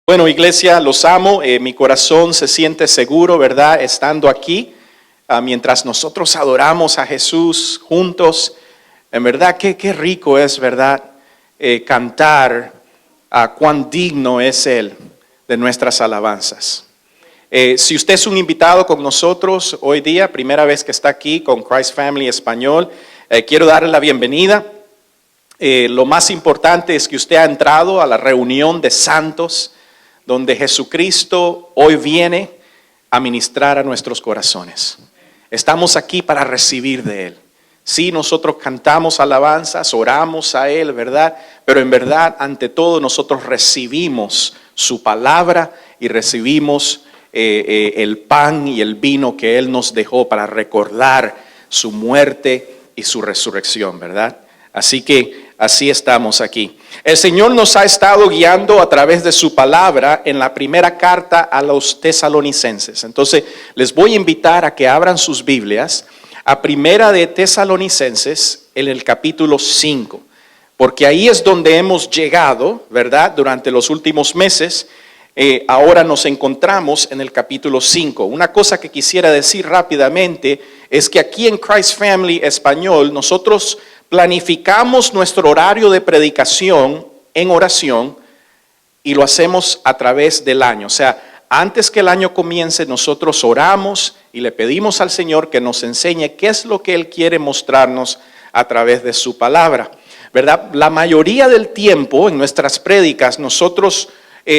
Bueno, iglesia, los amo, mi corazón se siente seguro, ¿verdad? Estando aquí, mientras nosotros adoramos a Jesús juntos, en verdad, qué rico es, ¿verdad? Cantar cuán digno es Él de nuestras alabanzas. Si usted es un invitado con nosotros hoy día, primera vez que está aquí con Christ Family Español, quiero darle la bienvenida. Lo más importante es que usted ha entrado a la reunión de santos, donde Jesucristo hoy viene a ministrar a nuestros corazones. Estamos aquí para recibir de Él. Sí, nosotros cantamos alabanzas, oramos a Él, ¿verdad? Pero en verdad, ante todo, nosotros recibimos su palabra y recibimos el pan y el vino que Él nos dejó para recordar su muerte y su resurrección, ¿verdad? Así que así estamos aquí. El Señor nos ha estado guiando a través de su palabra en la primera carta a los tesalonicenses. Entonces, les voy a invitar a que abran sus Biblias a primera de Tesalonicenses en el capítulo 5. Porque ahí es donde hemos llegado, ¿verdad? Durante los últimos meses. Ahora nos encontramos en el capítulo 5. Una cosa que quisiera decir rápidamente es que aquí en Christ Family Español nosotros planificamos nuestro horario de predicación en oración y lo hacemos a través del año. O sea, antes que el año comience, nosotros oramos y le pedimos al Señor que nos enseñe qué es lo que Él quiere mostrarnos a través de su palabra, ¿verdad? La mayoría del tiempo en nuestras prédicas nosotros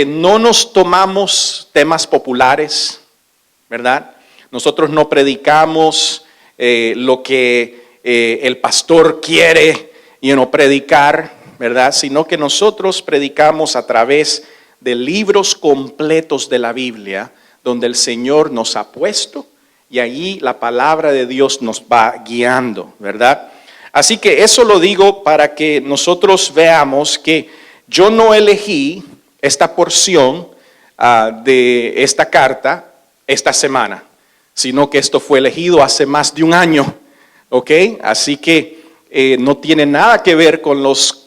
no nos tomamos temas populares, ¿verdad? Nosotros no predicamos lo que el pastor quiere predicar, ¿verdad? Sino que nosotros predicamos a través de libros completos de la Biblia, donde el Señor nos ha puesto y allí la palabra de Dios nos va guiando, ¿verdad? Así que eso lo digo para que nosotros veamos que yo no elegí esta porción de esta carta esta semana, sino que esto fue elegido hace más de un año. ¿Ok? Así que no tiene nada que ver con los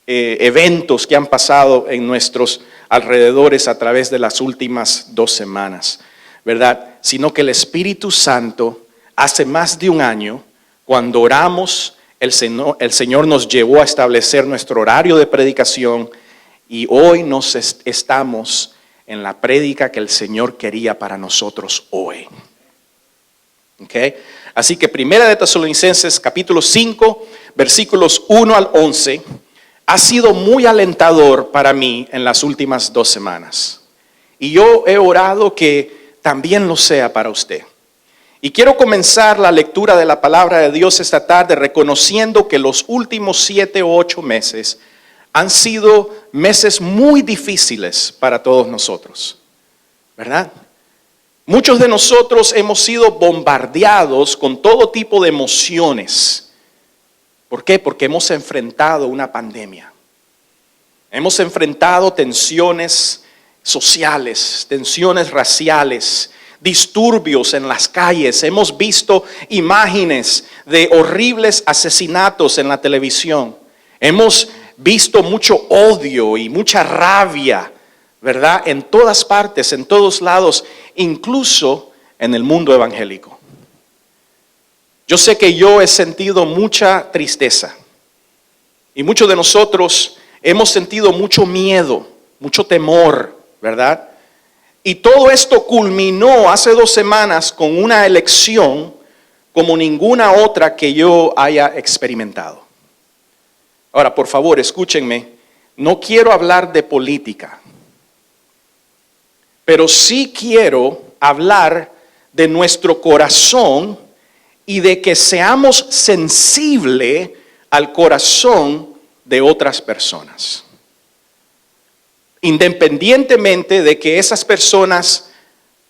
eventos que han pasado en nuestros alrededores a través de las últimas 2 semanas, ¿verdad? Sino que el Espíritu Santo hace más de un año, cuando oramos, el Señor nos llevó a establecer nuestro horario de predicación y hoy estamos en la prédica que el Señor quería para nosotros hoy. ¿Ok? Así que primera de Tesalonicenses capítulo 5, versículos 1 al 11, ha sido muy alentador para mí en las últimas 2 semanas. Y yo he orado que también lo sea para usted. Y quiero comenzar la lectura de la palabra de Dios esta tarde reconociendo que los últimos 7 o 8 meses han sido meses muy difíciles para todos nosotros, ¿verdad? Muchos de nosotros hemos sido bombardeados con todo tipo de emociones. ¿Por qué? Porque hemos enfrentado una pandemia. Hemos enfrentado tensiones sociales, tensiones raciales, disturbios en las calles. Hemos visto imágenes de horribles asesinatos en la televisión. Hemos visto mucho odio y mucha rabia, ¿verdad? En todas partes, en todos lados, incluso en el mundo evangélico. Yo sé que yo he sentido mucha tristeza y muchos de nosotros hemos sentido mucho miedo, mucho temor, ¿verdad? Y todo esto culminó hace 2 semanas con una elección como ninguna otra que yo haya experimentado. Ahora, por favor, escúchenme, no quiero hablar de política, pero sí quiero hablar de nuestro corazón y de que seamos sensibles al corazón de otras personas. Independientemente de que esas personas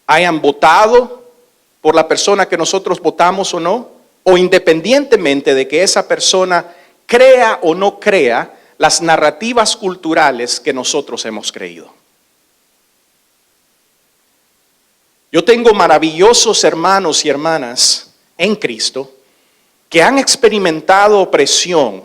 hayan votado por la persona que nosotros votamos o no, o independientemente de que esa persona crea o no crea las narrativas culturales que nosotros hemos creído. Yo tengo maravillosos hermanos y hermanas en Cristo que han experimentado opresión,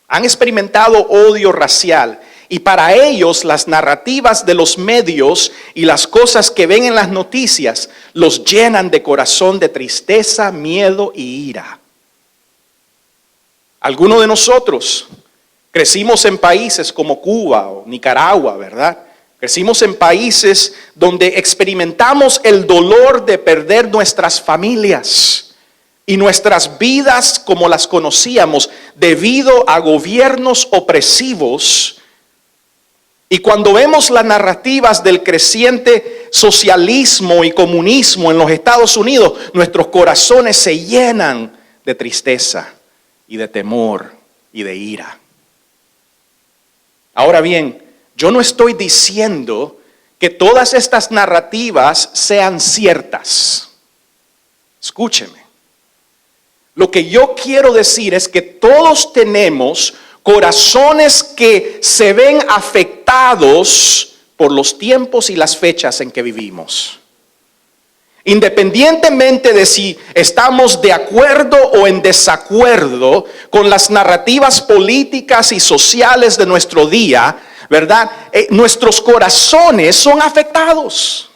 han experimentado odio racial Y para ellos las narrativas de los medios y las cosas que ven en las noticias los llenan de corazón de tristeza, miedo y ira. Algunos de nosotros crecimos en países como Cuba o Nicaragua, ¿verdad? Crecimos en países donde experimentamos el dolor de perder nuestras familias y nuestras vidas como las conocíamos debido a gobiernos opresivos. Y cuando vemos las narrativas del creciente socialismo y comunismo en los Estados Unidos, nuestros corazones se llenan de tristeza y de temor y de ira. Ahora bien, yo no estoy diciendo que todas estas narrativas sean ciertas. Escúcheme. Lo que yo quiero decir es que todos tenemos corazones que se ven afectados por los tiempos y las fechas en que vivimos. Independientemente de si estamos de acuerdo o en desacuerdo con las narrativas políticas y sociales de nuestro día, ¿verdad? Nuestros corazones son afectados.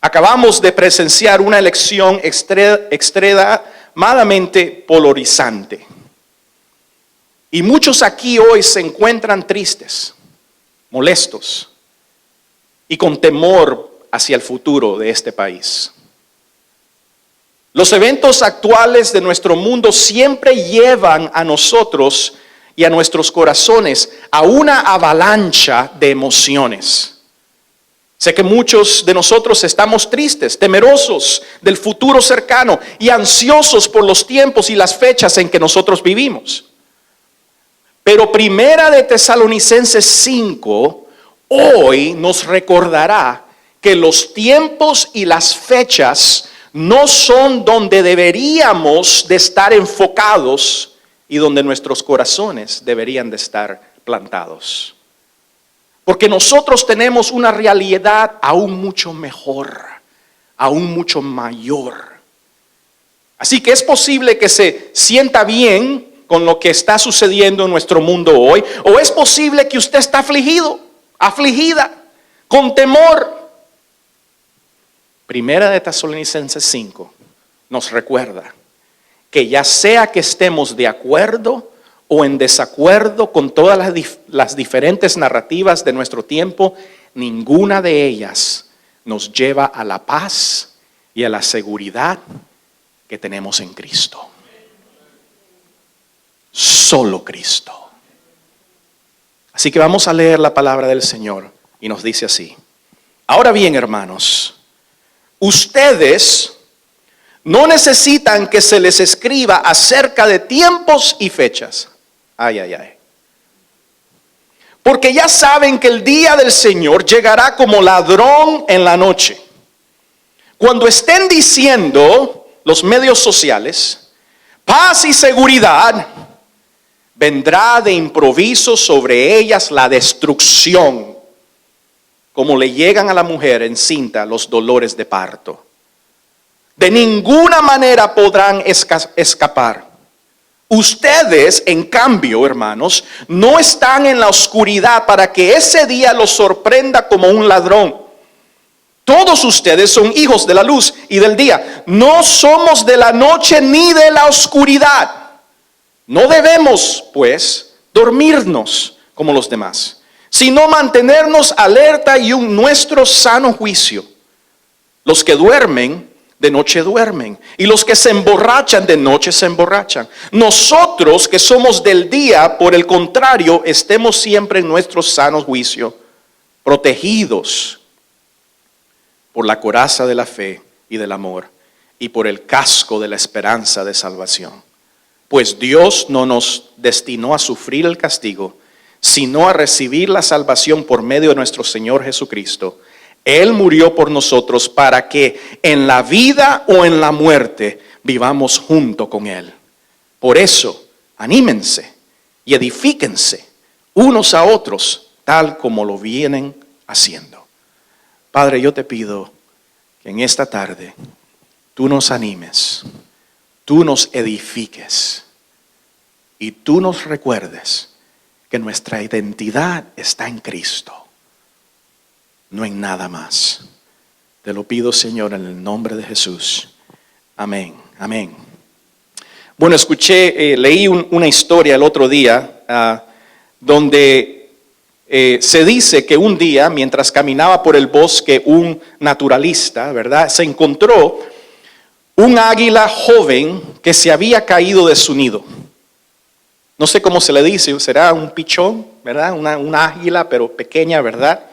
Acabamos de presenciar una elección extremadamente polarizante. Y muchos aquí hoy se encuentran tristes, molestos y con temor hacia el futuro de este país. Los eventos actuales de nuestro mundo siempre llevan a nosotros y a nuestros corazones a una avalancha de emociones. Sé que muchos de nosotros estamos tristes, temerosos del futuro cercano y ansiosos por los tiempos y las fechas en que nosotros vivimos. Pero Primera de Tesalonicenses 5 hoy nos recordará que los tiempos y las fechas no son donde deberíamos de estar enfocados y donde nuestros corazones deberían de estar plantados. Porque nosotros tenemos una realidad aún mucho mejor, aún mucho mayor. Así que es posible que se sienta bien con lo que está sucediendo en nuestro mundo hoy, o es posible que usted está afligido, afligida, con temor. Primera de Tesalonicenses 5 nos recuerda que ya sea que estemos de acuerdo o en desacuerdo con todas las diferentes narrativas de nuestro tiempo, ninguna de ellas nos lleva a la paz y a la seguridad que tenemos en Cristo. Solo Cristo. Así que vamos a leer la palabra del Señor y nos dice así: ahora bien, hermanos, ustedes no necesitan que se les escriba acerca de tiempos y fechas. Ay, ay, ay. Porque ya saben que el día del Señor llegará como ladrón en la noche. Cuando estén diciendo los medios sociales, paz y seguridad, vendrá de improviso sobre ellas la destrucción, como le llegan a la mujer encinta los dolores de parto. De ninguna manera podrán escapar. Ustedes, en cambio, hermanos, no están en la oscuridad para que ese día los sorprenda como un ladrón. Todos ustedes son hijos de la luz y del día. No somos de la noche ni de la oscuridad. No debemos, pues, dormirnos como los demás, sino mantenernos alerta y en nuestro sano juicio. Los que duermen, de noche duermen, y los que se emborrachan, de noche se emborrachan. Nosotros que somos del día, por el contrario, estemos siempre en nuestro sano juicio, protegidos por la coraza de la fe y del amor, y por el casco de la esperanza de salvación. Pues Dios no nos destinó a sufrir el castigo, sino a recibir la salvación por medio de nuestro Señor Jesucristo. Él murió por nosotros para que en la vida o en la muerte vivamos junto con Él. Por eso, anímense y edifíquense unos a otros, tal como lo vienen haciendo. Padre, yo te pido que en esta tarde tú nos animes, tú nos edifiques y tú nos recuerdes que nuestra identidad está en Cristo, no en nada más. Te lo pido, Señor, en el nombre de Jesús. Amén, amén. Bueno, leí una historia el otro día donde se dice que un día, mientras caminaba por el bosque, un naturalista, ¿verdad?, se encontró un águila joven que se había caído de su nido. No sé cómo se le dice, será un pichón, ¿verdad? Una águila, pero pequeña, ¿verdad?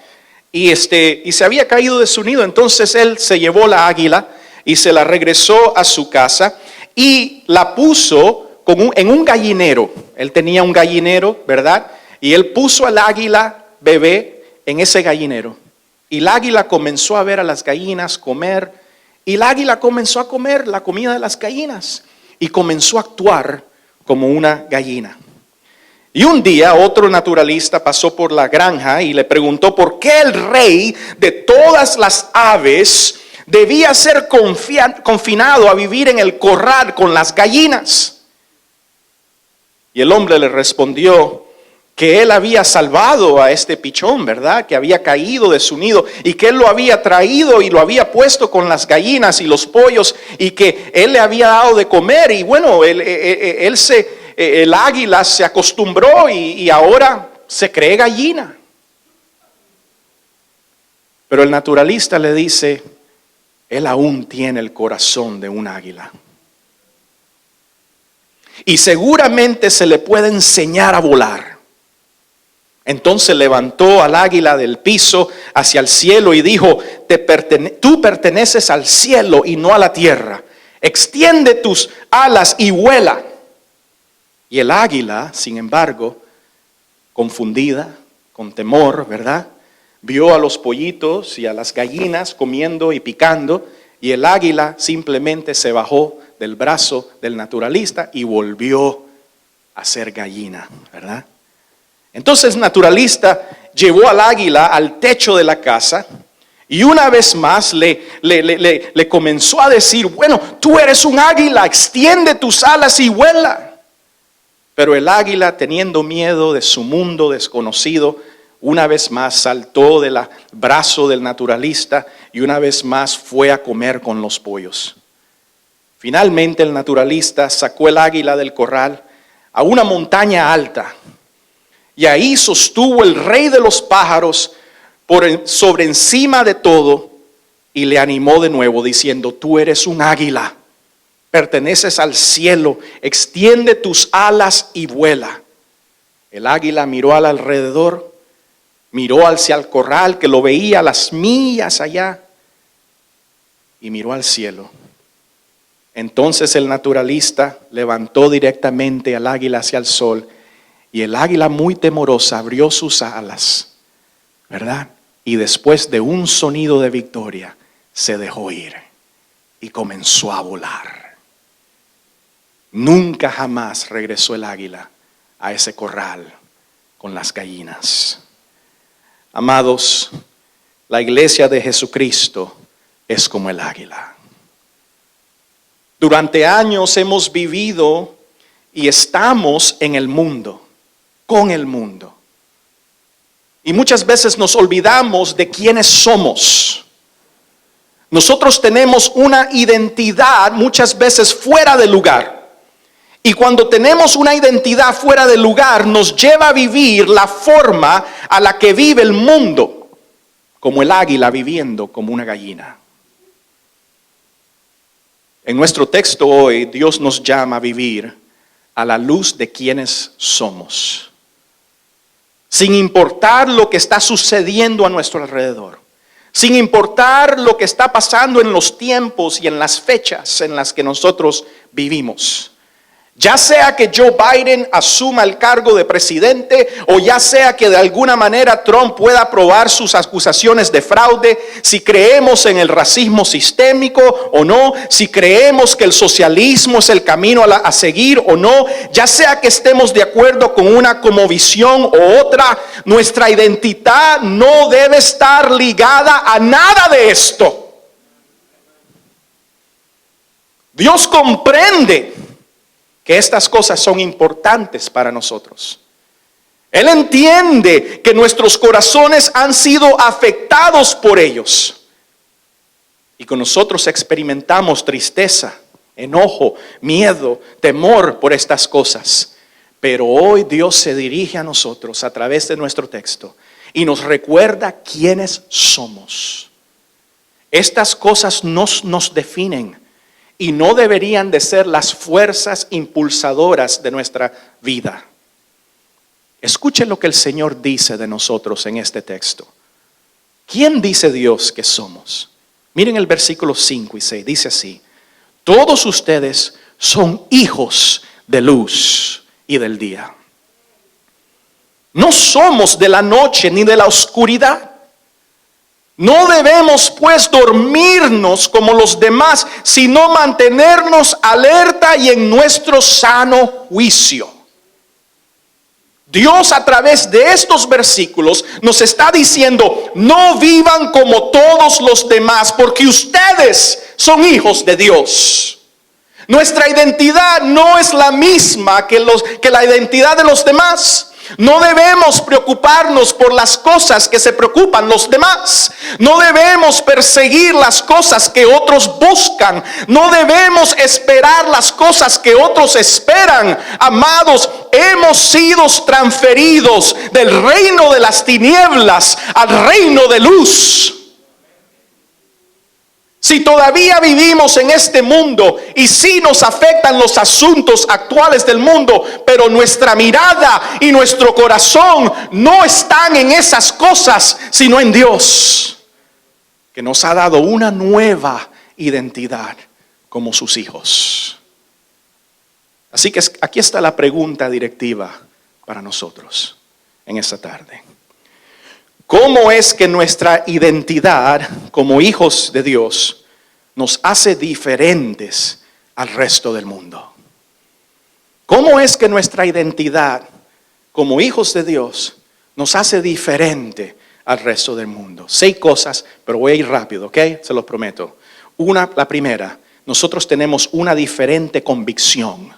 Y se había caído de su nido. Entonces él se llevó la águila y se la regresó a su casa y la puso en un gallinero. Él tenía un gallinero, ¿verdad? Y él puso al águila bebé en ese gallinero. Y el águila comenzó a ver a las gallinas comer. Y el águila comenzó a comer la comida de las gallinas. Y comenzó a actuar como una gallina. Y un día otro naturalista pasó por la granja y le preguntó por qué el rey de todas las aves debía ser confinado a vivir en el corral con las gallinas. Y el hombre le respondió que él había salvado a este pichón, ¿verdad?, que había caído de su nido y que él lo había traído y lo había puesto con las gallinas y los pollos y que él le había dado de comer. Y bueno, el águila se acostumbró y ahora se cree gallina. Pero el naturalista le dice, él aún tiene el corazón de un águila. Y seguramente se le puede enseñar a volar. Entonces levantó al águila del piso hacia el cielo y dijo, tú perteneces al cielo y no a la tierra. Extiende tus alas y vuela. Y el águila, sin embargo, confundida, con temor, ¿verdad?, vio a los pollitos y a las gallinas comiendo y picando, y el águila simplemente se bajó del brazo del naturalista y volvió a ser gallina, ¿verdad? Entonces el naturalista llevó al águila al techo de la casa y una vez más le comenzó a decir, bueno, tú eres un águila, extiende tus alas y vuela. Pero el águila, teniendo miedo de su mundo desconocido, una vez más saltó del brazo del naturalista y una vez más fue a comer con los pollos. Finalmente el naturalista sacó el águila del corral a una montaña alta y ahí sostuvo el rey de los pájaros sobre encima de todo y le animó de nuevo diciendo, tú eres un águila, perteneces al cielo, extiende tus alas y vuela. El águila miró al alrededor, miró hacia el corral que lo veía a las millas allá y miró al cielo. Entonces el naturalista levantó directamente al águila hacia el sol y el águila muy temorosa abrió sus alas, ¿verdad? Y después de un sonido de victoria se dejó ir y comenzó a volar. Nunca jamás regresó el águila a ese corral con las gallinas. Amados, la iglesia de Jesucristo es como el águila. Durante años hemos vivido y estamos en el mundo, con el mundo. Y muchas veces nos olvidamos de quiénes somos. Nosotros tenemos una identidad muchas veces fuera de lugar. Y cuando tenemos una identidad fuera de lugar, nos lleva a vivir la forma a la que vive el mundo, como el águila viviendo como una gallina. En nuestro texto hoy, Dios nos llama a vivir a la luz de quienes somos, sin importar lo que está sucediendo a nuestro alrededor, sin importar lo que está pasando en los tiempos y en las fechas en las que nosotros vivimos. Ya sea que Joe Biden asuma el cargo de presidente o ya sea que de alguna manera Trump pueda probar sus acusaciones de fraude, si creemos en el racismo sistémico o no, si creemos que el socialismo es el camino a seguir o no, ya sea que estemos de acuerdo con una cosmovisión u otra, nuestra identidad no debe estar ligada a nada de esto. Dios comprende que estas cosas son importantes para nosotros. Él entiende que nuestros corazones han sido afectados por ellos. Y con nosotros experimentamos tristeza, enojo, miedo, temor por estas cosas. Pero hoy Dios se dirige a nosotros a través de nuestro texto y nos recuerda quiénes somos. Estas cosas nos definen y no deberían de ser las fuerzas impulsadoras de nuestra vida. Escuchen lo que el Señor dice de nosotros en este texto. ¿Quién dice Dios que somos? Miren el versículo 5 y 6, dice así: todos ustedes son hijos de luz y del día. No somos de la noche ni de la oscuridad. No debemos pues dormirnos como los demás, sino mantenernos alerta y en nuestro sano juicio. Dios a través de estos versículos nos está diciendo: no vivan como todos los demás, porque ustedes son hijos de Dios. Nuestra identidad no es la misma que la identidad de los demás. No debemos preocuparnos por las cosas que se preocupan los demás. No debemos perseguir las cosas que otros buscan. No debemos esperar las cosas que otros esperan. Amados, hemos sido transferidos del reino de las tinieblas al reino de luz. Si todavía vivimos en este mundo y sí nos afectan los asuntos actuales del mundo, pero nuestra mirada y nuestro corazón no están en esas cosas, sino en Dios, que nos ha dado una nueva identidad como sus hijos. Así que aquí está la pregunta directiva para nosotros en esta tarde. ¿Cómo es que nuestra identidad como hijos de Dios nos hace diferentes al resto del mundo? ¿Cómo es que nuestra identidad como hijos de Dios nos hace diferente al resto del mundo? 6 cosas, pero voy a ir rápido, ¿ok? Se los prometo. La primera, nosotros tenemos una diferente convicción.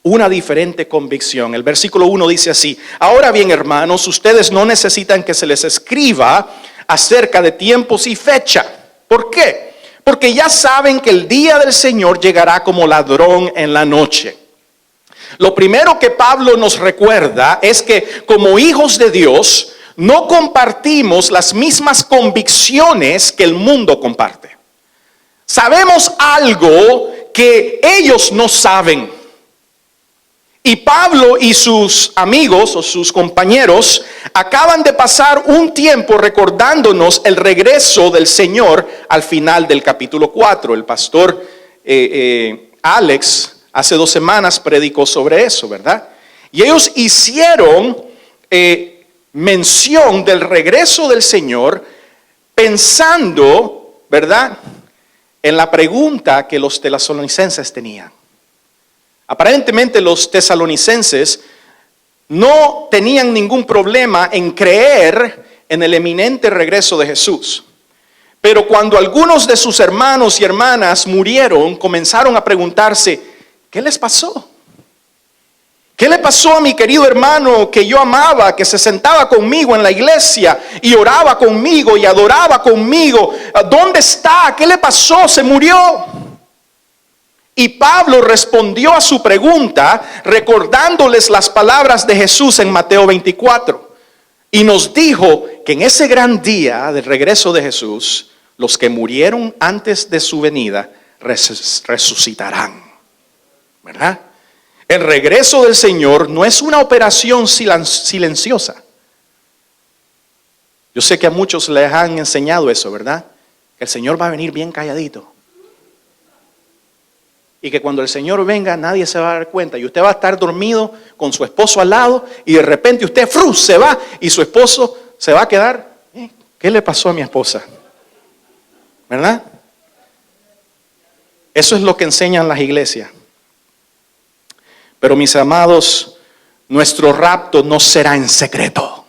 Una diferente convicción. El versículo 1 dice así: ahora bien, hermanos, ustedes no necesitan que se les escriba acerca de tiempos y fecha. ¿Por qué? Porque ya saben que el día del Señor llegará como ladrón en la noche. Lo primero que Pablo nos recuerda es que como hijos de Dios no compartimos las mismas convicciones que el mundo comparte. Sabemos algo que ellos no saben. Y Pablo y sus amigos o sus compañeros acaban de pasar un tiempo recordándonos el regreso del Señor al final del capítulo 4. El pastor Alex hace 2 semanas predicó sobre eso, ¿verdad? Y ellos hicieron mención del regreso del Señor pensando, ¿verdad?, en la pregunta que los tesalonicenses tenían. Aparentemente los tesalonicenses no tenían ningún problema en creer en el eminente regreso de Jesús. Pero cuando algunos de sus hermanos y hermanas murieron, comenzaron a preguntarse: ¿qué les pasó? ¿Qué le pasó a mi querido hermano que yo amaba, que se sentaba conmigo en la iglesia y oraba conmigo y adoraba conmigo? ¿Dónde está? ¿Qué le pasó? ¿Se murió? Y Pablo respondió a su pregunta recordándoles las palabras de Jesús en Mateo 24. Y nos dijo que en ese gran día del regreso de Jesús, los que murieron antes de su venida resucitarán. ¿Verdad? El regreso del Señor no es una operación silenciosa. Yo sé que a muchos les han enseñado eso, ¿verdad? Que el Señor va a venir bien calladito. Y que cuando el Señor venga nadie se va a dar cuenta. Y usted va a estar dormido con su esposo al lado y de repente usted se va y su esposo se va a quedar. ¿Qué le pasó a mi esposa? ¿Verdad? Eso es lo que enseñan las iglesias. Pero mis amados, nuestro rapto no será en secreto.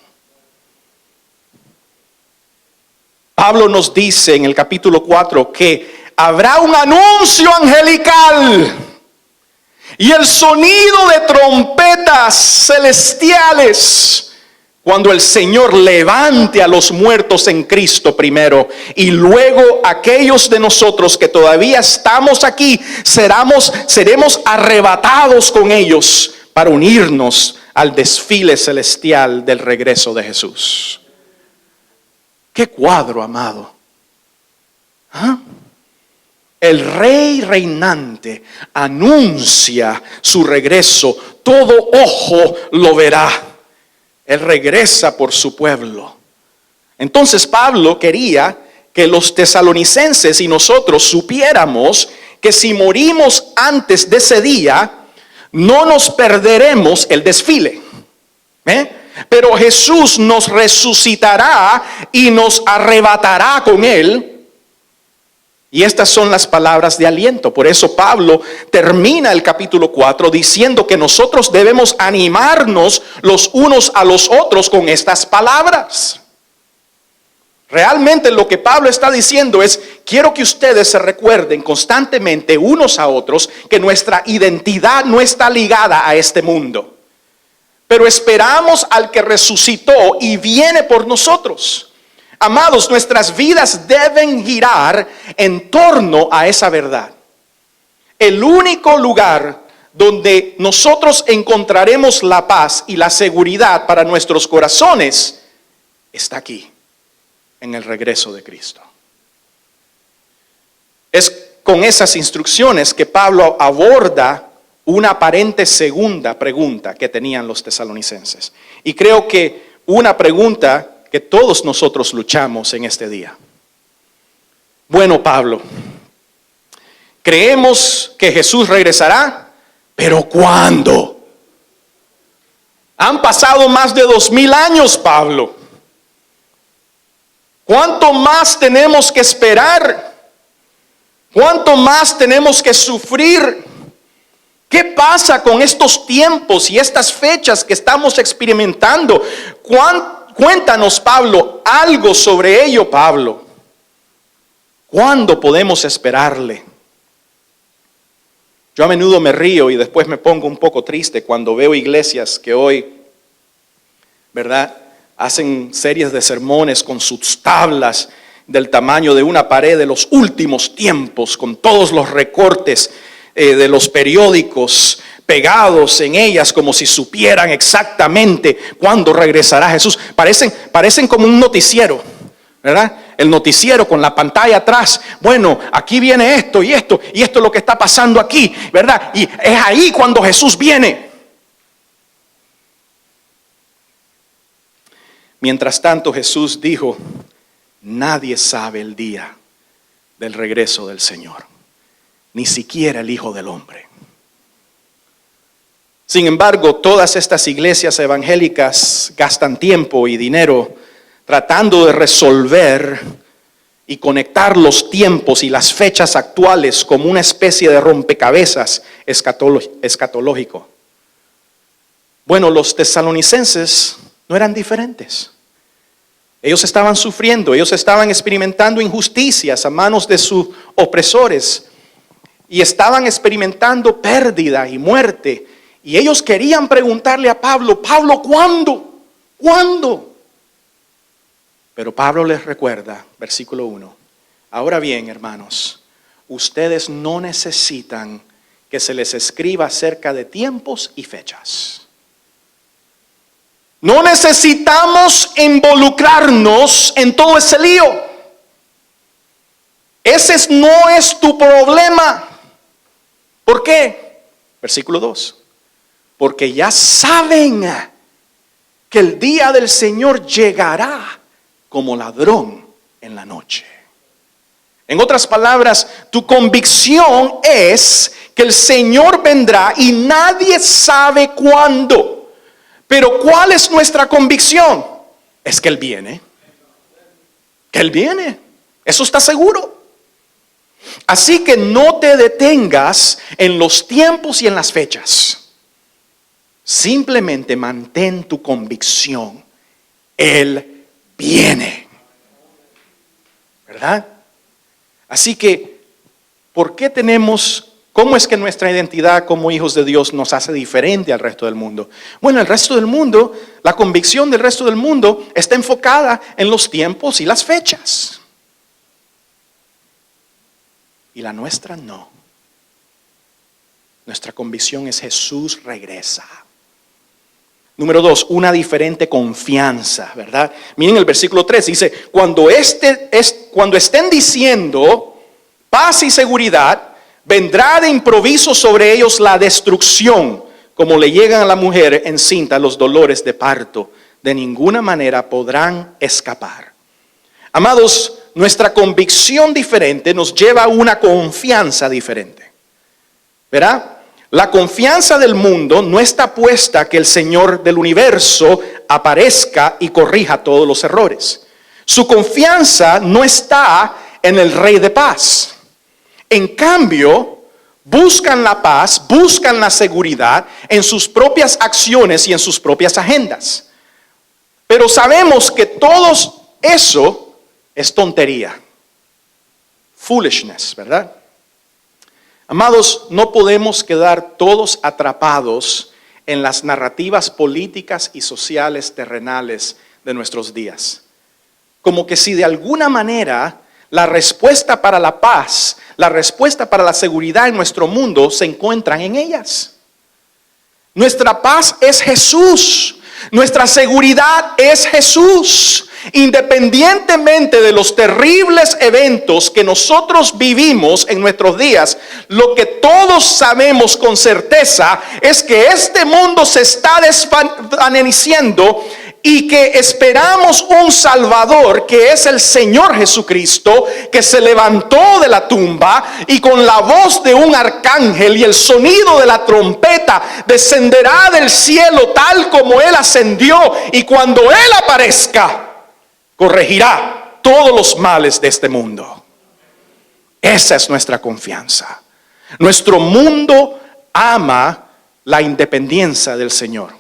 Pablo nos dice en el capítulo 4 que habrá un anuncio angelical y el sonido de trompetas celestiales Cuando el Señor levante a los muertos en Cristo primero, y luego aquellos de nosotros que todavía estamos aquí, seremos arrebatados con ellos para unirnos al desfile celestial del regreso de Jesús. ¡Qué cuadro, amado! ¿Ah? El Rey reinante anuncia su regreso. Todo ojo lo verá. Él regresa por su pueblo. Entonces Pablo quería que los tesalonicenses y nosotros supiéramos que si morimos antes de ese día, no nos perderemos el desfile. Pero Jesús nos resucitará y nos arrebatará con Él. Y estas son las palabras de aliento. Por eso Pablo termina el capítulo 4 diciendo que nosotros debemos animarnos los unos a los otros con estas palabras. Realmente lo que Pablo está diciendo es: quiero que ustedes se recuerden constantemente unos a otros que nuestra identidad no está ligada a este mundo, pero esperamos al que resucitó y viene por nosotros. Amados, nuestras vidas deben girar en torno a esa verdad. El único lugar donde nosotros encontraremos la paz y la seguridad para nuestros corazones está aquí, en el regreso de Cristo. Es con esas instrucciones que Pablo aborda una aparente segunda pregunta que tenían los tesalonicenses. Y creo que una pregunta que todos nosotros luchamos en este día. Bueno, Pablo, creemos que Jesús regresará, pero ¿cuándo? Han pasado más de 2000 años, Pablo. ¿Cuánto más tenemos que esperar? ¿Cuánto más tenemos que sufrir? ¿Qué pasa con estos tiempos y estas fechas que estamos experimentando? Cuéntanos, Pablo, algo sobre ello, Pablo. ¿Cuándo podemos esperarle? Yo a menudo me río y después me pongo un poco triste cuando veo iglesias que hoy, ¿verdad?, hacen series de sermones con sus tablas del tamaño de una pared de los últimos tiempos, con todos los recortes de los periódicos pegados en ellas, como si supieran exactamente cuándo regresará Jesús. Parecen como un noticiero, ¿verdad? El noticiero con la pantalla atrás. Bueno, aquí viene esto y esto es lo que está pasando aquí, ¿verdad? Y es ahí cuando Jesús viene. Mientras tanto, Jesús dijo: nadie sabe el día del regreso del Señor, ni siquiera el Hijo del Hombre. Sin embargo, todas estas iglesias evangélicas gastan tiempo y dinero tratando de resolver y conectar los tiempos y las fechas actuales como una especie de rompecabezas escatológico. Bueno, los tesalonicenses no eran diferentes. Ellos estaban sufriendo, ellos estaban experimentando injusticias a manos de sus opresores y estaban experimentando pérdida y muerte. Y ellos querían preguntarle a Pablo: Pablo, ¿cuándo? ¿Cuándo? Pero Pablo les recuerda, versículo 1: ahora bien, hermanos, ustedes no necesitan que se les escriba acerca de tiempos y fechas. No necesitamos involucrarnos en todo ese lío. Ese no es tu problema. ¿Por qué? Versículo 2: porque ya saben que el día del Señor llegará como ladrón en la noche. En otras palabras, tu convicción es que el Señor vendrá y nadie sabe cuándo. Pero ¿cuál es nuestra convicción? Es que Él viene. Que Él viene. Eso está seguro. Así que no te detengas en los tiempos y en las fechas. Simplemente mantén tu convicción. Él viene. ¿Verdad? Así que, ¿por qué tenemos ¿Cómo es que nuestra identidad como hijos de Dios nos hace diferente al resto del mundo? Bueno, el resto del mundo, la convicción del resto del mundo está enfocada en los tiempos y las fechas. Y la nuestra no. Nuestra convicción es Jesús regresa. Número 2, una diferente confianza, ¿verdad? Miren el versículo 3, dice, cuando estén diciendo paz y seguridad, vendrá de improviso sobre ellos la destrucción, como le llegan a la mujer encinta los dolores de parto. De ninguna manera podrán escapar. Amados, nuestra convicción diferente nos lleva a una confianza diferente. ¿Verdad? La confianza del mundo no está puesta que el Señor del universo aparezca y corrija todos los errores. Su confianza no está en el Rey de paz. En cambio, buscan la paz, buscan la seguridad en sus propias acciones y en sus propias agendas. Pero sabemos que todo eso es tontería. Foolishness, ¿verdad? Amados, no podemos quedar todos atrapados en las narrativas políticas y sociales terrenales de nuestros días. Como que si de alguna manera la respuesta para la paz, la respuesta para la seguridad en nuestro mundo se encuentran en ellas. Nuestra paz es Jesús. Nuestra seguridad es Jesús. Independientemente de los terribles eventos que nosotros vivimos en nuestros días, lo que todos sabemos con certeza es que este mundo se está desvaneciendo y que esperamos un Salvador que es el Señor Jesucristo, que se levantó de la tumba y con la voz de un arcángel y el sonido de la trompeta descenderá del cielo tal como Él ascendió, y cuando Él aparezca corregirá todos los males de este mundo. Esa es nuestra confianza. Nuestro mundo ama la independencia del Señor.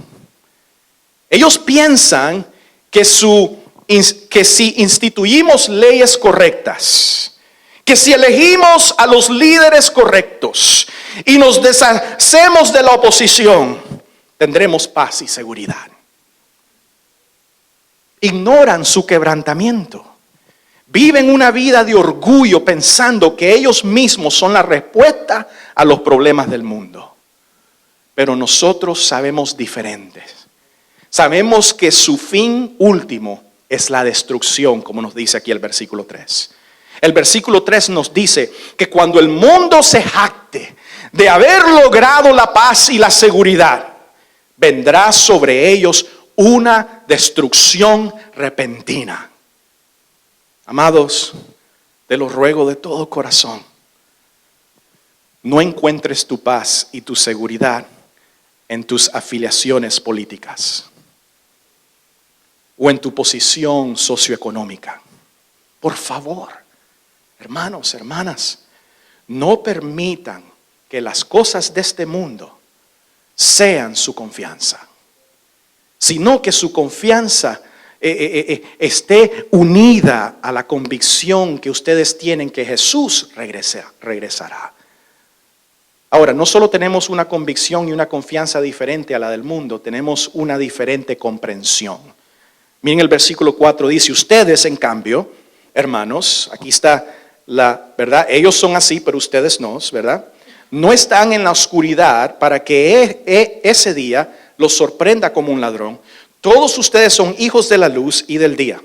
Ellos piensan que si instituimos leyes correctas, que si elegimos a los líderes correctos y nos deshacemos de la oposición, tendremos paz y seguridad. Ignoran su quebrantamiento. Viven una vida de orgullo pensando que ellos mismos son la respuesta a los problemas del mundo. Pero nosotros sabemos diferentes. Sabemos que su fin último es la destrucción, como nos dice aquí el versículo 3. El versículo 3 nos dice que cuando el mundo se jacte de haber logrado la paz y la seguridad, vendrá sobre ellos una destrucción repentina. Amados, te lo ruego de todo corazón, no encuentres tu paz y tu seguridad en tus afiliaciones políticas o en tu posición socioeconómica. Por favor, hermanos, hermanas, no permitan que las cosas de este mundo sean su confianza, sino que su confianza esté unida a la convicción que ustedes tienen que Jesús regresará. Ahora, no solo tenemos una convicción y una confianza diferente a la del mundo, tenemos una diferente comprensión. Miren el versículo 4, dice, ustedes en cambio, hermanos, aquí está la verdad, ellos son así, pero ustedes no, ¿verdad? No están en la oscuridad para que ese día los sorprenda como un ladrón. Todos ustedes son hijos de la luz y del día.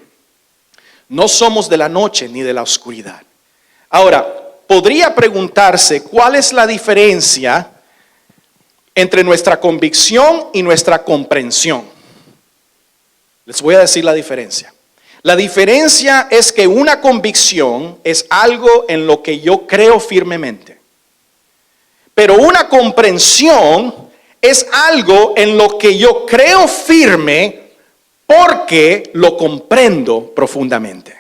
No somos de la noche ni de la oscuridad. Ahora, podría preguntarse cuál es la diferencia entre nuestra convicción y nuestra comprensión. Les voy a decir la diferencia. La diferencia es que una convicción es algo en lo que yo creo firmemente. Pero una comprensión es algo en lo que yo creo firme porque lo comprendo profundamente.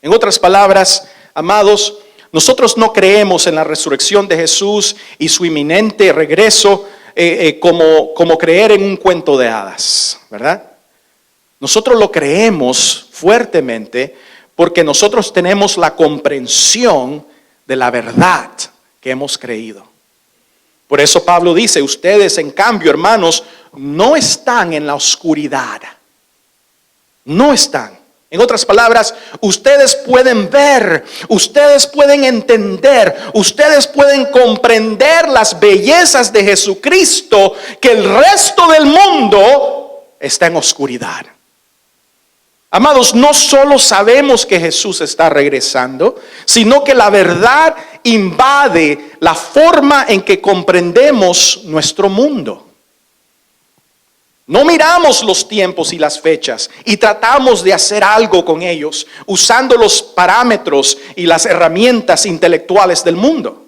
En otras palabras, amados, nosotros no creemos en la resurrección de Jesús y su inminente regreso como creer en un cuento de hadas, ¿verdad? Nosotros lo creemos fuertemente porque nosotros tenemos la comprensión de la verdad que hemos creído. Por eso Pablo dice, ustedes en cambio, hermanos, no están en la oscuridad. No están. En otras palabras, ustedes pueden ver, ustedes pueden entender, ustedes pueden comprender las bellezas de Jesucristo, que el resto del mundo está en oscuridad. Amados, no solo sabemos que Jesús está regresando, sino que la verdad invade la forma en que comprendemos nuestro mundo. No miramos los tiempos y las fechas y tratamos de hacer algo con ellos usando los parámetros y las herramientas intelectuales del mundo.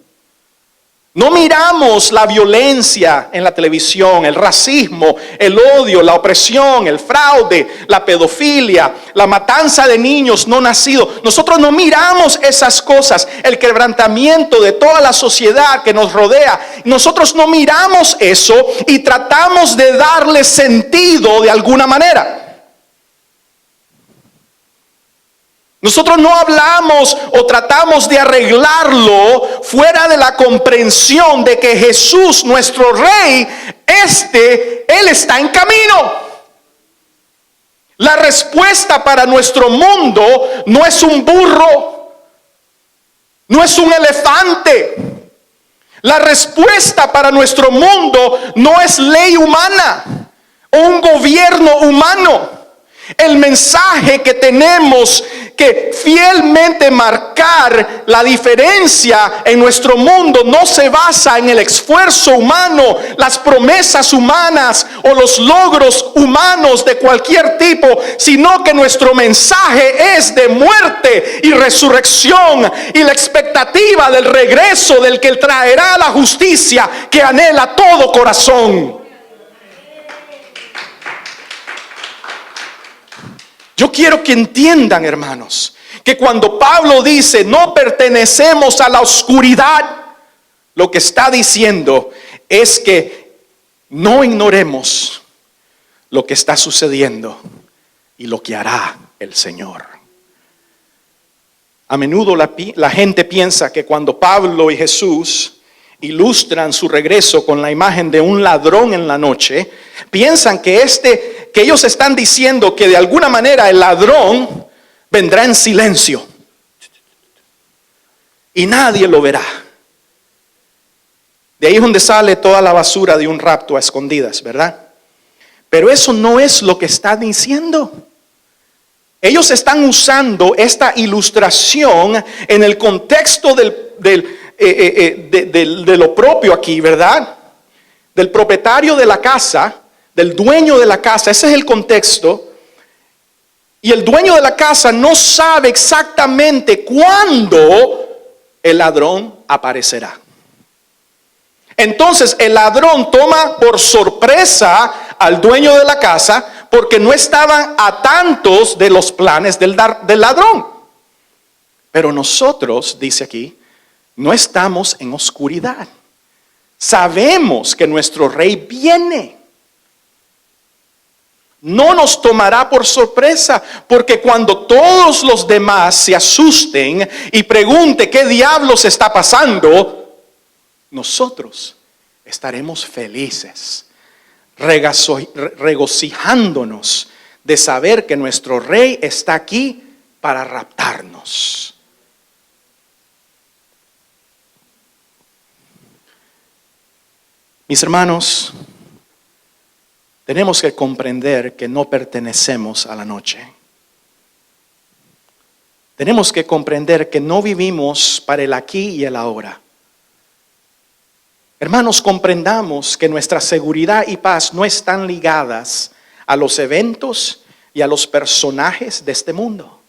No miramos la violencia en la televisión, el racismo, el odio, la opresión, el fraude, la pedofilia, la matanza de niños no nacidos. Nosotros no miramos esas cosas, el quebrantamiento de toda la sociedad que nos rodea. Nosotros no miramos eso y tratamos de darle sentido de alguna manera. Nosotros no hablamos o tratamos de arreglarlo fuera de la comprensión de que Jesús, nuestro Rey, Él está en camino. La respuesta para nuestro mundo no es un burro, no es un elefante. La respuesta para nuestro mundo no es ley humana o un gobierno humano. El mensaje que tenemos que fielmente marcar la diferencia en nuestro mundo no se basa en el esfuerzo humano, las promesas humanas o los logros humanos de cualquier tipo, sino que nuestro mensaje es de muerte y resurrección y la expectativa del regreso del que traerá la justicia que anhela todo corazón. Yo quiero que entiendan, hermanos, que cuando Pablo dice no pertenecemos a la oscuridad, lo que está diciendo es que no ignoremos lo que está sucediendo y lo que hará el Señor. A menudo la gente piensa que cuando Pablo y Jesús ilustran su regreso con la imagen de un ladrón en la noche, piensan que ellos están diciendo que de alguna manera el ladrón vendrá en silencio y nadie lo verá. De ahí es donde sale toda la basura de un rapto a escondidas, ¿verdad? Pero eso no es lo que está diciendo. Ellos están usando esta ilustración en el contexto de lo propio aquí, ¿verdad? Del propietario de la casa, del dueño de la casa. Ese es el contexto. Y el dueño de la casa no sabe exactamente cuándo el ladrón aparecerá. Entonces el ladrón toma por sorpresa al dueño de la casa porque no estaban a tantos de los planes del ladrón. Pero nosotros, dice aquí, no estamos en oscuridad. Sabemos que nuestro Rey viene. No nos tomará por sorpresa, porque cuando todos los demás se asusten y pregunten qué diablos está pasando, nosotros estaremos felices, regocijándonos de saber que nuestro Rey está aquí para raptarnos. Mis hermanos, tenemos que comprender que no pertenecemos a la noche. Tenemos que comprender que no vivimos para el aquí y el ahora. Hermanos, comprendamos que nuestra seguridad y paz no están ligadas a los eventos y a los personajes de este mundo.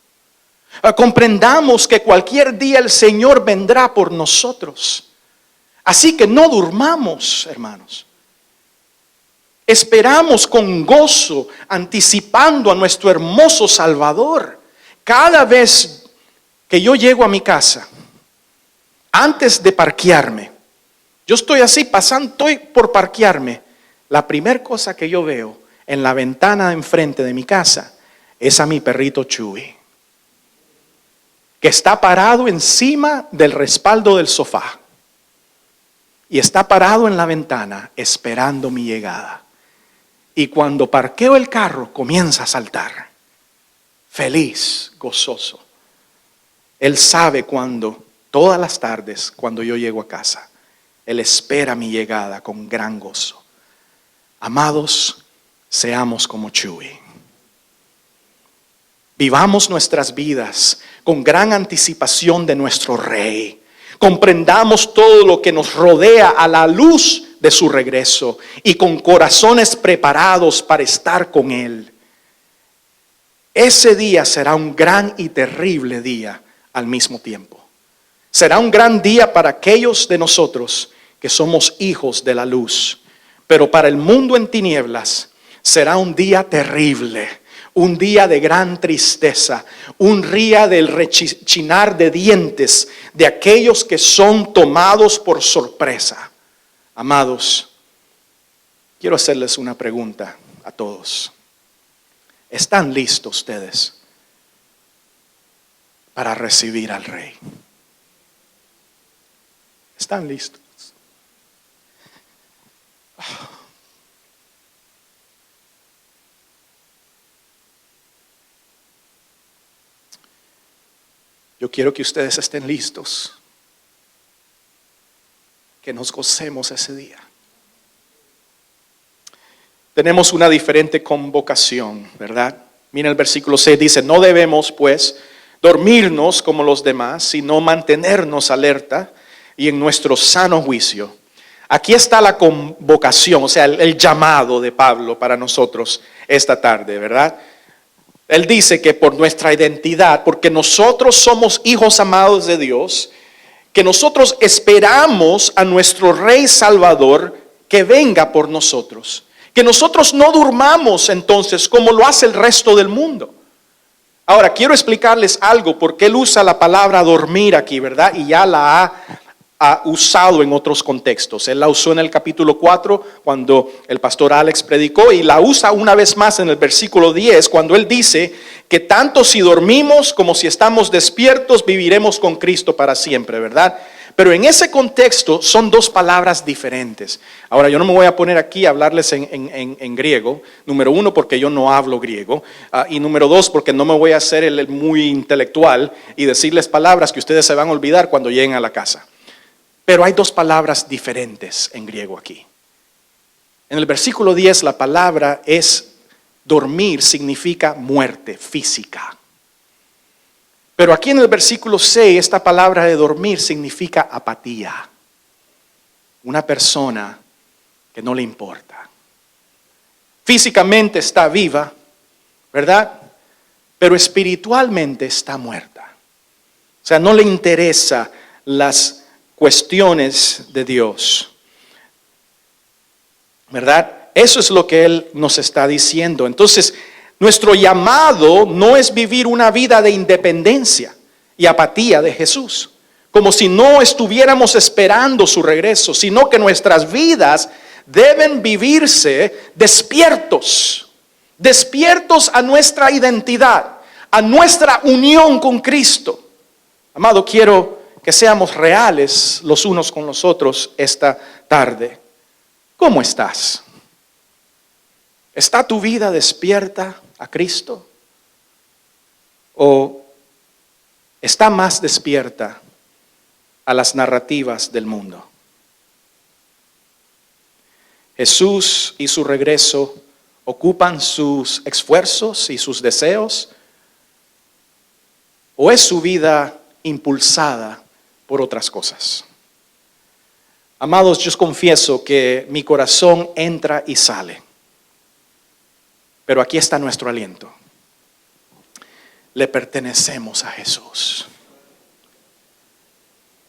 Comprendamos que cualquier día el Señor vendrá por nosotros. Así que no durmamos, hermanos. Esperamos con gozo, anticipando a nuestro hermoso Salvador. Cada vez que yo llego a mi casa, antes de parquearme, yo estoy así pasando, estoy por parquearme. La primera cosa que yo veo en la ventana de enfrente de mi casa es a mi perrito Chewy, que está parado encima del respaldo del sofá. y está parado en la ventana esperando mi llegada. Y cuando parqueo el carro, comienza a saltar, feliz, gozoso. Él sabe cuando, todas las tardes, cuando yo llego a casa, Él espera mi llegada con gran gozo. Amados, seamos como Chewie. Vivamos nuestras vidas con gran anticipación de nuestro Rey. Comprendamos todo lo que nos rodea a la luz de su regreso y con corazones preparados para estar con Él. Ese día será un gran y terrible día al mismo tiempo. Será un gran día para aquellos de nosotros que somos hijos de la luz, pero para el mundo en tinieblas será un día terrible, un día de gran tristeza, un día del rechinar de dientes de aquellos que son tomados por sorpresa. Amados, quiero hacerles una pregunta a todos. ¿Están listos ustedes para recibir al Rey? ¿Están listos? Yo quiero que ustedes estén listos, que nos gocemos ese día. Tenemos una diferente convocación, ¿verdad? Mira el versículo 6, dice: no debemos pues dormirnos como los demás, sino mantenernos alerta y en nuestro sano juicio. Aquí está la convocación, o sea, el llamado de Pablo para nosotros esta tarde, ¿verdad? Él dice que por nuestra identidad, porque nosotros somos hijos amados de Dios, que nosotros esperamos a nuestro Rey Salvador que venga por nosotros. Que nosotros no durmamos entonces como lo hace el resto del mundo. Ahora, quiero explicarles algo, porque él usa la palabra dormir aquí, ¿verdad? Y ya la ha usado en otros contextos. Él la usó en el capítulo 4 cuando el pastor Alex predicó, y la usa una vez más en el versículo 10 cuando él dice que tanto si dormimos como si estamos despiertos viviremos con Cristo para siempre, ¿verdad? Pero en ese contexto son dos palabras diferentes. Ahora, yo no me voy a poner aquí a hablarles en griego. Número uno, porque yo no hablo griego. Y número dos, porque no me voy a hacer el muy intelectual y decirles palabras que ustedes se van a olvidar cuando lleguen a la casa. Pero hay dos palabras diferentes en griego aquí. En el versículo 10 la palabra es dormir, significa muerte física. Pero aquí en el versículo 6, esta palabra de dormir significa apatía. Una persona que no le importa. Físicamente está viva, ¿verdad? Pero espiritualmente está muerta. O sea, no le interesa las cuestiones de Dios, ¿verdad? Eso es lo que Él nos está diciendo. Entonces, nuestro llamado no es vivir una vida de independencia y apatía de Jesús, como si no estuviéramos esperando su regreso, sino que nuestras vidas deben vivirse despiertos a nuestra identidad, a nuestra unión con Cristo. Amado, quiero que seamos reales los unos con los otros esta tarde. ¿Cómo estás? ¿Está tu vida despierta a Cristo? ¿O está más despierta a las narrativas del mundo? Jesús y su regreso ocupan sus esfuerzos y sus deseos, ¿o es su vida impulsada por otras cosas? Amados, yo confieso que mi corazón entra y sale. Pero aquí está nuestro aliento. Le pertenecemos a Jesús.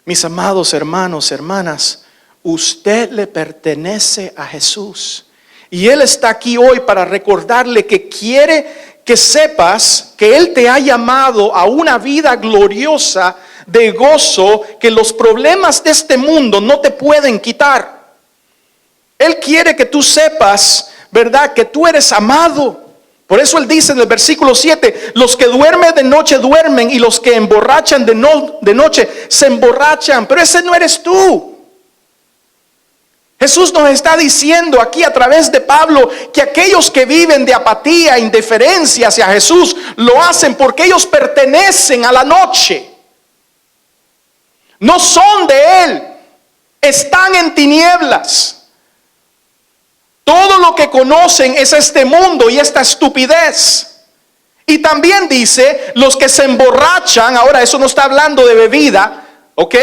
Mis amados hermanos, hermanas, usted le pertenece a Jesús. Y Él está aquí hoy para recordarle que quiere que sepas que Él te ha llamado a una vida gloriosa de gozo que los problemas de este mundo no te pueden quitar. Él quiere que tú sepas, ¿verdad?, que tú eres amado. Por eso Él dice en el versículo 7, los que duermen de noche duermen y los que emborrachan de noche se emborrachan. Pero ese no eres tú. Jesús nos está diciendo aquí a través de Pablo que aquellos que viven de apatía, indiferencia hacia Jesús, lo hacen porque ellos pertenecen a la noche. No son de Él, están en tinieblas. Todo lo que conocen es este mundo y esta estupidez. Y también dice, los que se emborrachan, ahora eso no está hablando de bebida, ¿ok?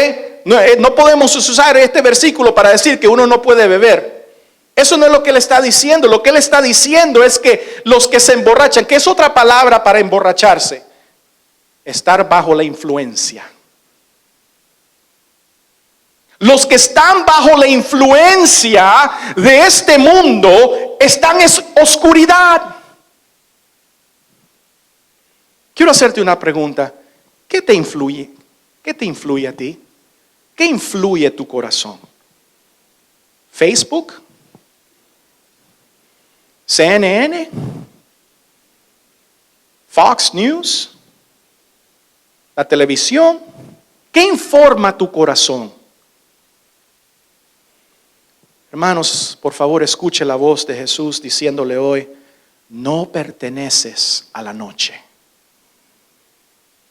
No podemos usar este versículo para decir que uno no puede beber. Eso no es lo que Él está diciendo. Lo que Él está diciendo es que los que se emborrachan, que es otra palabra para emborracharse, estar bajo la influencia. Los que están bajo la influencia de este mundo están en oscuridad. Quiero hacerte una pregunta. ¿Qué te influye? ¿Qué te influye a ti? ¿Qué influye tu corazón? ¿Facebook? ¿CNN? ¿Fox News? ¿La televisión? ¿Qué informa tu corazón? Hermanos, por favor, escuche la voz de Jesús diciéndole hoy, no perteneces a la noche,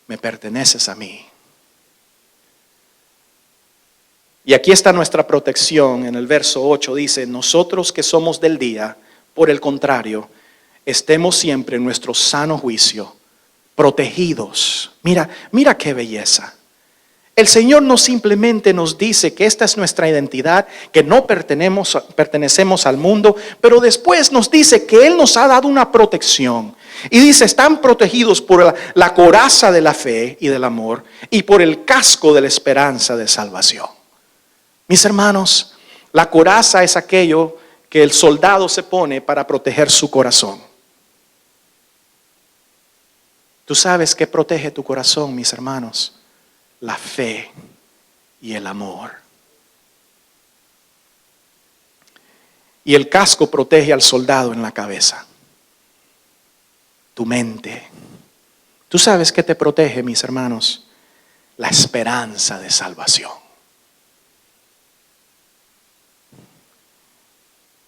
me perteneces a mí. Y aquí está nuestra protección. En el verso 8 dice, nosotros que somos del día, por el contrario, estemos siempre en nuestro sano juicio, protegidos. Mira qué belleza. El Señor no simplemente nos dice que esta es nuestra identidad, que no pertenecemos al mundo, pero después nos dice que Él nos ha dado una protección. Y dice, están protegidos por la coraza de la fe y del amor y por el casco de la esperanza de salvación. Mis hermanos, la coraza es aquello que el soldado se pone para proteger su corazón. ¿Tú sabes qué protege tu corazón, mis hermanos? La fe y el amor. Y el casco protege al soldado en la cabeza. Tu mente. ¿Tú sabes qué te protege, mis hermanos? La esperanza de salvación.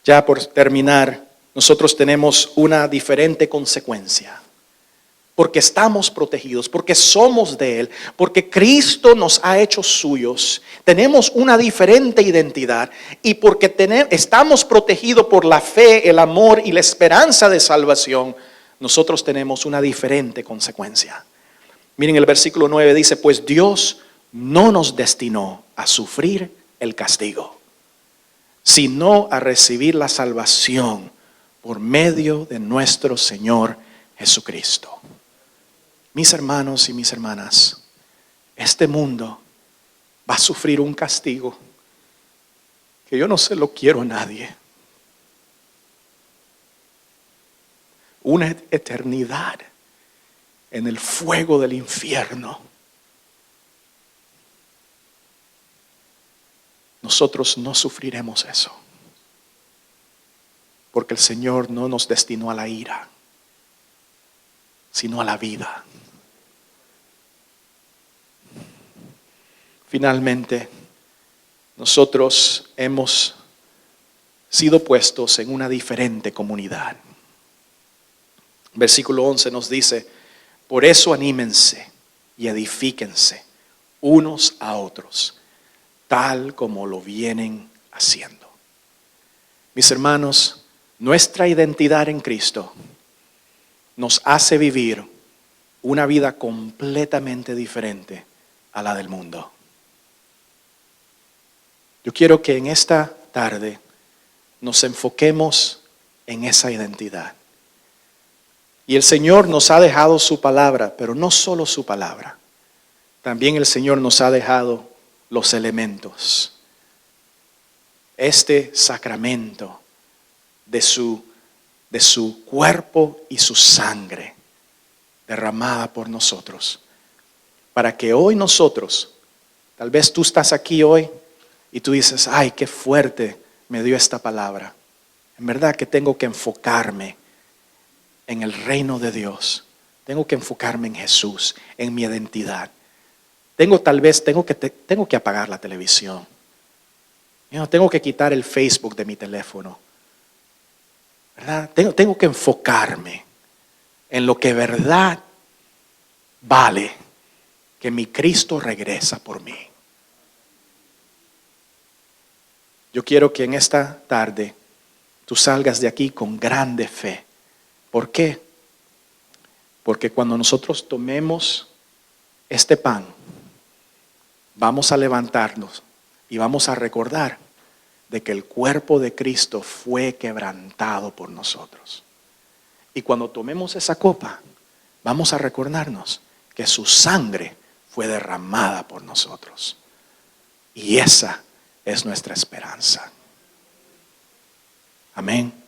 Ya por terminar, nosotros tenemos una diferente consecuencia. Porque estamos protegidos, porque somos de Él, porque Cristo nos ha hecho suyos. Tenemos una diferente identidad y porque estamos protegidos por la fe, el amor y la esperanza de salvación, nosotros tenemos una diferente consecuencia. Miren el versículo 9 dice, pues Dios no nos destinó a sufrir el castigo, sino a recibir la salvación por medio de nuestro Señor Jesucristo. Mis hermanos y mis hermanas, este mundo va a sufrir un castigo que yo no se lo quiero a nadie. Una eternidad en el fuego del infierno. Nosotros no sufriremos eso, porque el Señor no nos destinó a la ira, sino a la vida. Finalmente, nosotros hemos sido puestos en una diferente comunidad. Versículo 11 nos dice, por eso anímense y edifíquense unos a otros, tal como lo vienen haciendo. Mis hermanos, nuestra identidad en Cristo nos hace vivir una vida completamente diferente a la del mundo. Yo quiero que en esta tarde nos enfoquemos en esa identidad. Y el Señor nos ha dejado su palabra, pero no solo su palabra. También el Señor nos ha dejado los elementos. Este sacramento de su cuerpo y su sangre derramada por nosotros. Para que hoy nosotros, tal vez tú estás aquí hoy y tú dices, ay, qué fuerte me dio esta palabra. En verdad que tengo que enfocarme en el reino de Dios. Tengo que enfocarme en Jesús, en mi identidad. Tengo que apagar la televisión. Yo no tengo que quitar el Facebook de mi teléfono, ¿verdad? Tengo que enfocarme en lo que verdad vale, que mi Cristo regresa por mí. Yo quiero que en esta tarde tú salgas de aquí con grande fe. ¿Por qué? Porque cuando nosotros tomemos este pan, vamos a levantarnos y vamos a recordar de que el cuerpo de Cristo fue quebrantado por nosotros. Y cuando tomemos esa copa, vamos a recordarnos que su sangre fue derramada por nosotros. Y esa es nuestra esperanza. Amén.